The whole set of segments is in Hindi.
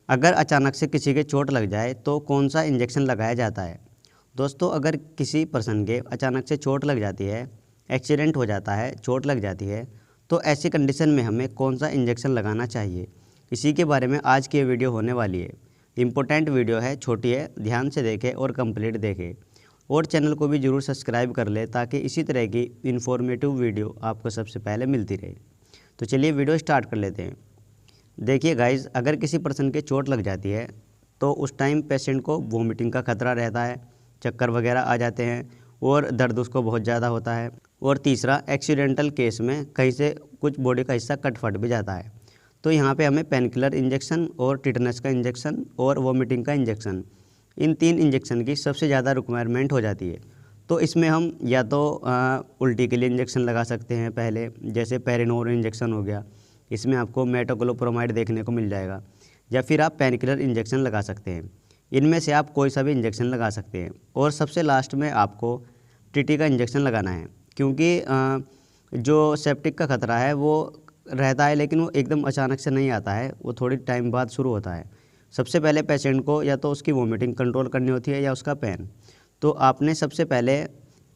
अगर अचानक से किसी के चोट लग जाए तो कौन सा इंजेक्शन लगाया जाता है। दोस्तों, अगर किसी पर्सन के अचानक से चोट लग जाती है, एक्सीडेंट हो जाता है, चोट लग जाती है, तो ऐसी कंडीशन में हमें कौन सा इंजेक्शन लगाना चाहिए, इसी के बारे में आज की ये वीडियो होने वाली है। इम्पोर्टेंट वीडियो है, छोटी है, ध्यान से देखें और कंप्लीट देखें और चैनल को भी ज़रूर सब्सक्राइब कर ले ताकि इसी तरह की इन्फॉर्मेटिव वीडियो आपको सबसे पहले मिलती रहे। तो चलिए वीडियो स्टार्ट कर लेते हैं। देखिए गाइज़, अगर किसी पर्सन के चोट लग जाती है तो उस टाइम पेशेंट को वोमिटिंग का खतरा रहता है, चक्कर वगैरह आ जाते हैं और दर्द उसको बहुत ज़्यादा होता है। और तीसरा, एक्सीडेंटल केस में कहीं से कुछ बॉडी का हिस्सा कट फट भी जाता है। तो यहाँ पे हमें पेन किलर इंजेक्शन और टिटनस का इंजेक्शन और वोमिटिंग का इंजेक्शन, इन 3 इंजेक्शन की सबसे ज़्यादा रिक्वायरमेंट हो जाती है। तो इसमें हम या तो उल्टी के लिए इंजेक्शन लगा सकते हैं पहले, जैसे पेरिनोर इंजेक्शन हो गया, इसमें आपको मेटोक्लोप्रोमाइड देखने को मिल जाएगा, या फिर आप पेन किलर इंजेक्शन लगा सकते हैं। इनमें से आप कोई सा भी इंजेक्शन लगा सकते हैं। और सबसे लास्ट में आपको टीटी का इंजेक्शन लगाना है, क्योंकि जो सेप्टिक का खतरा है वो रहता है, लेकिन वो एकदम अचानक से नहीं आता है, वो थोड़ी टाइम बाद शुरू होता है। सबसे पहले पेशेंट को या तो उसकी वोमिटिंग कंट्रोल करनी होती है या उसका पेन, तो आपने सबसे पहले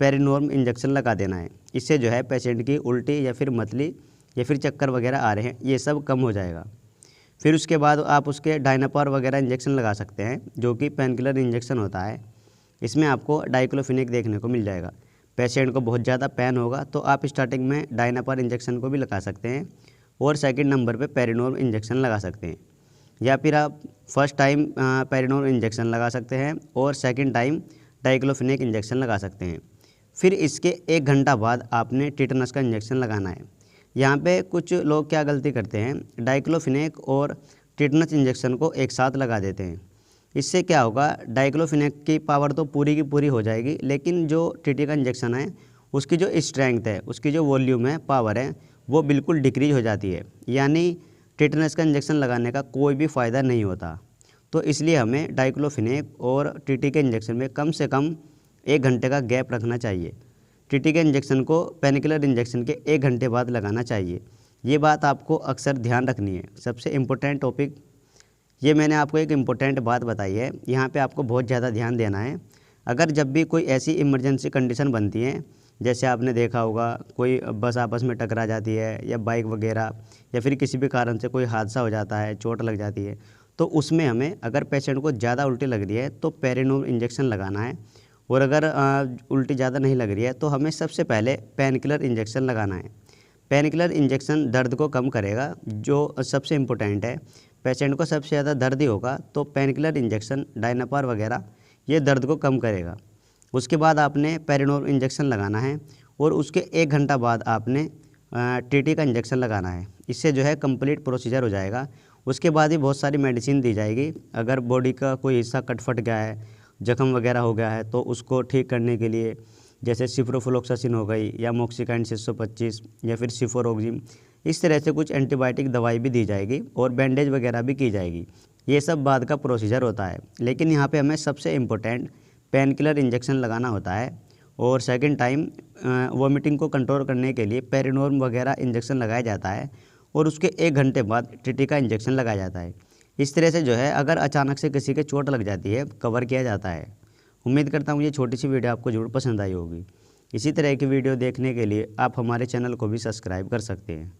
पेरिनोर्म इंजेक्शन लगा देना है। इससे जो है पेशेंट की उल्टी या फिर मतली या फिर चक्कर वगैरह आ रहे हैं, ये सब कम हो जाएगा। फिर उसके बाद आप उसके डायनापार वगैरह इंजेक्शन लगा सकते हैं, जो कि पेन किलर इंजेक्शन होता है। इसमें आपको डाइक्लोफिनेक देखने को मिल जाएगा। पेशेंट को बहुत ज़्यादा पेन होगा तो आप स्टार्टिंग में डायनापार इंजेक्शन को भी लगा सकते हैं और सेकंड नंबर पे पेरिनोर्म इंजेक्शन लगा सकते हैं, या फिर आप फर्स्ट टाइम पेरिनोर्म इंजेक्शन लगा सकते हैं और सेकंड टाइम डाइक्लोफिनेक इंजेक्शन लगा सकते हैं। फिर इसके 1 घंटा बाद आपने टिटनस का इंजेक्शन लगाना है। यहाँ पे कुछ लोग क्या गलती करते हैं, डाइक्लोफिनेक और टिटनस इंजेक्शन को एक साथ लगा देते हैं। इससे क्या होगा, डाइक्लोफिनेक की पावर तो पूरी की पूरी हो जाएगी, लेकिन जो टीटी का इंजेक्शन है उसकी जो स्ट्रेंथ है, उसकी जो वॉल्यूम है, पावर है, वो बिल्कुल डिक्रीज हो जाती है। यानी टिटनस का इंजेक्शन लगाने का कोई भी फ़ायदा नहीं होता। तो इसलिए हमें डाइक्लोफिनेक और टीटी के इंजेक्शन में कम से कम 1 घंटे का गैप रखना चाहिए। टीटी के इंजेक्शन को पेनकिलर इंजेक्शन के 1 घंटे बाद लगाना चाहिए। ये बात आपको अक्सर ध्यान रखनी है। सबसे इम्पोर्टेंट टॉपिक ये मैंने आपको एक इम्पोर्टेंट बात बताई है, यहाँ पे आपको बहुत ज़्यादा ध्यान देना है। अगर जब भी कोई ऐसी इमरजेंसी कंडीशन बनती है, जैसे आपने देखा होगा कोई बस आपस में टकरा जाती है या बाइक वगैरह, या फिर किसी भी कारण से कोई हादसा हो जाता है, चोट लग जाती है, तो उसमें हमें अगर पेशेंट को ज़्यादा उल्टी लग रही है तो पेरिनोम इंजेक्शन लगाना है। और अगर उल्टी ज़्यादा नहीं लग रही है तो हमें सबसे पहले पेन किलर इंजेक्शन लगाना है। पेन किलर इंजेक्शन दर्द को कम करेगा, जो सबसे इम्पोर्टेंट है। पेशेंट को सबसे ज़्यादा दर्द ही होगा तो पेन किलर इंजेक्शन, डायनापार वगैरह, ये दर्द को कम करेगा। उसके बाद आपने पेरिनोम इंजेक्शन लगाना है और उसके 1 घंटा बाद आपने टीटी का इंजेक्शन लगाना है। इससे जो है कंप्लीट प्रोसीजर हो जाएगा। उसके बाद ही बहुत सारी मेडिसिन दी जाएगी। अगर बॉडी का कोई हिस्सा कट फट गया है, जख्म वगैरह हो गया है, तो उसको ठीक करने के लिए जैसे सिप्रोफ्लोक्सासिन हो गई या मोक्सिकाइन 625 या फिर सिफोरोक्सिम, इस तरह से कुछ एंटीबायोटिक दवाई भी दी जाएगी और बैंडेज वगैरह भी की जाएगी। ये सब बाद का प्रोसीजर होता है, लेकिन यहाँ पे हमें सबसे इम्पोर्टेंट पेन किलर इंजेक्शन लगाना होता है। और सेकंड टाइम वोमिटिंग को कंट्रोल करने के लिए पेरिनोर्म वगैरह इंजेक्शन लगाया जाता है और उसके 1 घंटे बाद टीटी का इंजेक्शन लगाया जाता है। इस तरह से जो है अगर अचानक से किसी के चोट लग जाती है, कवर किया जाता है। उम्मीद करता हूँ ये छोटी सी वीडियो आपको ज़रूर पसंद आई होगी। इसी तरह की वीडियो देखने के लिए आप हमारे चैनल को भी सब्सक्राइब कर सकते हैं।